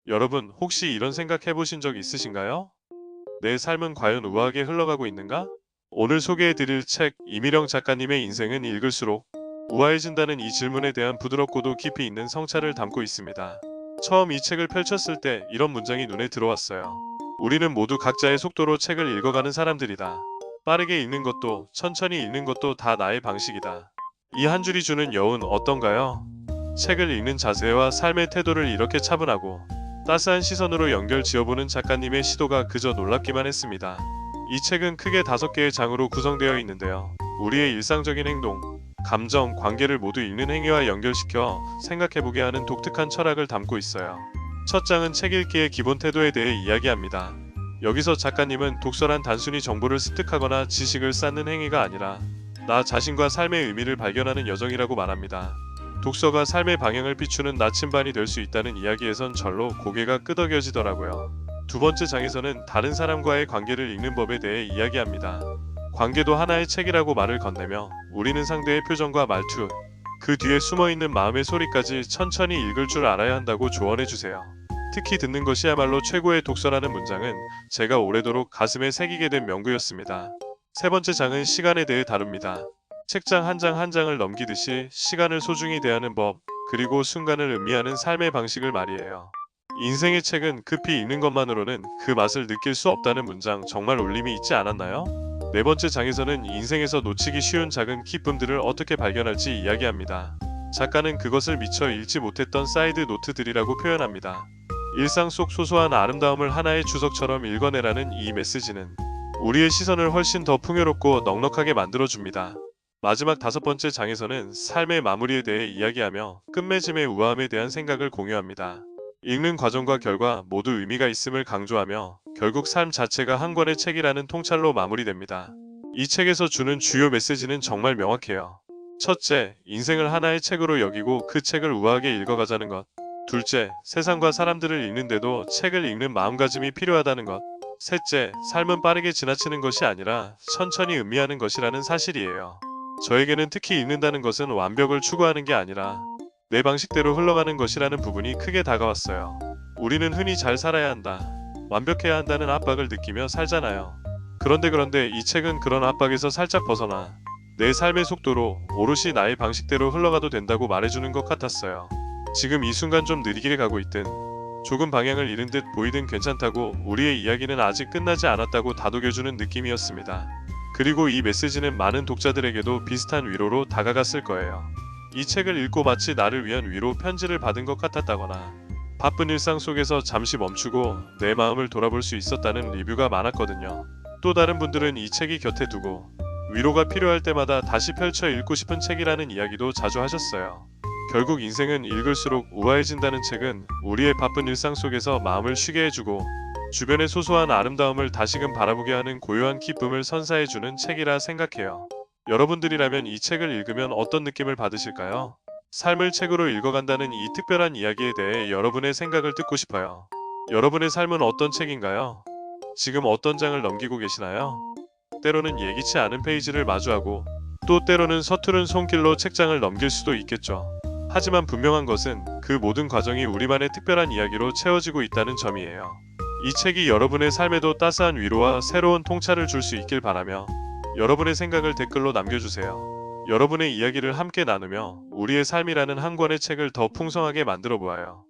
여러분, 혹시 이런 생각 해보신 적 있으신가요? 내 삶은 과연 우아하게 흘러가고 있는가? 오늘 소개해드릴 책 이미령 작가님의 인생은 읽을수록 우아해진다는 이 질문에 대한 부드럽고도 깊이 있는 성찰을 담고 있습니다. 처음 이 책을 펼쳤을 때 이런 문장이 눈에 들어왔어요. 우리는 모두 각자의 속도로 책을 읽어가는 사람들이다. 빠르게 읽는 것도 천천히 읽는 것도 다 나의 방식이다. 이 한 줄이 주는 여운 어떤가요? 책을 읽는 자세와 삶의 태도를 이렇게 차분하고 따스한 시선으로 연결 지어보는 작가님의 시도가 그저 놀랍기만 했습니다. 이 책은 크게 5개의 장으로 구성되어 있는데요. 우리의 일상적인 행동, 감정, 관계를 모두 읽는 행위와 연결시켜 생각해보게 하는 독특한 철학을 담고 있어요. 첫 장은 책 읽기의 기본 태도에 대해 이야기합니다. 여기서 작가님은 독서란 단순히 정보를 습득하거나 지식을 쌓는 행위가 아니라 나 자신과 삶의 의미를 발견하는 여정이라고 말합니다. 독서가 삶의 방향을 비추는 나침반이 될 수 있다는 이야기에선 절로 고개가 끄덕여지더라고요. 두 번째 장에서는 다른 사람과의 관계를 읽는 법에 대해 이야기합니다. 관계도 하나의 책이라고 말을 건네며 우리는 상대의 표정과 말투, 그 뒤에 숨어있는 마음의 소리까지 천천히 읽을 줄 알아야 한다고 조언해주세요. 특히 듣는 것이야말로 최고의 독서라는 문장은 제가 오래도록 가슴에 새기게 된 명구였습니다. 세 번째 장은 시간에 대해 다룹니다. 책장 한 장 한 장을 넘기듯이 시간을 소중히 대하는 법, 그리고 순간을 음미하는 삶의 방식을 말이에요. 인생의 책은 급히 읽는 것만으로는 그 맛을 느낄 수 없다는 문장 정말 울림이 있지 않았나요? 네 번째 장에서는 인생에서 놓치기 쉬운 작은 기쁨들을 어떻게 발견할지 이야기합니다. 작가는 그것을 미처 읽지 못했던 사이드 노트들이라고 표현합니다. 일상 속 소소한 아름다움을 하나의 주석처럼 읽어내라는 이 메시지는 우리의 시선을 훨씬 더 풍요롭고 넉넉하게 만들어줍니다. 마지막 5번째 장에서는 삶의 마무리에 대해 이야기하며 끝맺음의 우아함에 대한 생각을 공유합니다. 읽는 과정과 결과 모두 의미가 있음을 강조하며 결국 삶 자체가 한 권의 책이라는 통찰로 마무리됩니다. 이 책에서 주는 주요 메시지는 정말 명확해요. 첫째, 인생을 하나의 책으로 여기고 그 책을 우아하게 읽어가자는 것. 둘째, 세상과 사람들을 읽는데도 책을 읽는 마음가짐이 필요하다는 것. 셋째, 삶은 빠르게 지나치는 것이 아니라 천천히 음미하는 것이라는 사실이에요. 저에게는 특히 읽는다는 것은 완벽을 추구하는 게 아니라 내 방식대로 흘러가는 것이라는 부분이 크게 다가왔어요. 우리는 흔히 잘 살아야 한다, 완벽해야 한다는 압박을 느끼며 살잖아요. 그런데 이 책은 그런 압박에서 살짝 벗어나 내 삶의 속도로 오롯이 나의 방식대로 흘러가도 된다고 말해주는 것 같았어요. 지금 이 순간 좀 느리게 가고 있든 조금 방향을 잃은 듯 보이든 괜찮다고, 우리의 이야기는 아직 끝나지 않았다고 다독여주는 느낌이었습니다. 그리고 이 메시지는 많은 독자들에게도 비슷한 위로로 다가갔을 거예요. 이 책을 읽고 마치 나를 위한 위로 편지를 받은 것 같았다거나 바쁜 일상 속에서 잠시 멈추고 내 마음을 돌아볼 수 있었다는 리뷰가 많았거든요. 또 다른 분들은 이 책이 곁에 두고 위로가 필요할 때마다 다시 펼쳐 읽고 싶은 책이라는 이야기도 자주 하셨어요. 결국 인생은 읽을수록 우아해진다는 책은 우리의 바쁜 일상 속에서 마음을 쉬게 해주고 주변의 소소한 아름다움을 다시금 바라보게 하는 고요한 기쁨을 선사해주는 책이라 생각해요. 여러분들이라면 이 책을 읽으면 어떤 느낌을 받으실까요? 삶을 책으로 읽어간다는 이 특별한 이야기에 대해 여러분의 생각을 듣고 싶어요. 여러분의 삶은 어떤 책인가요? 지금 어떤 장을 넘기고 계시나요? 때로는 예기치 않은 페이지를 마주하고 또 때로는 서투른 손길로 책장을 넘길 수도 있겠죠. 하지만 분명한 것은 그 모든 과정이 우리만의 특별한 이야기로 채워지고 있다는 점이에요. 이 책이 여러분의 삶에도 따스한 위로와 새로운 통찰을 줄 수 있길 바라며 여러분의 생각을 댓글로 남겨주세요. 여러분의 이야기를 함께 나누며 우리의 삶이라는 한 권의 책을 더 풍성하게 만들어 보아요.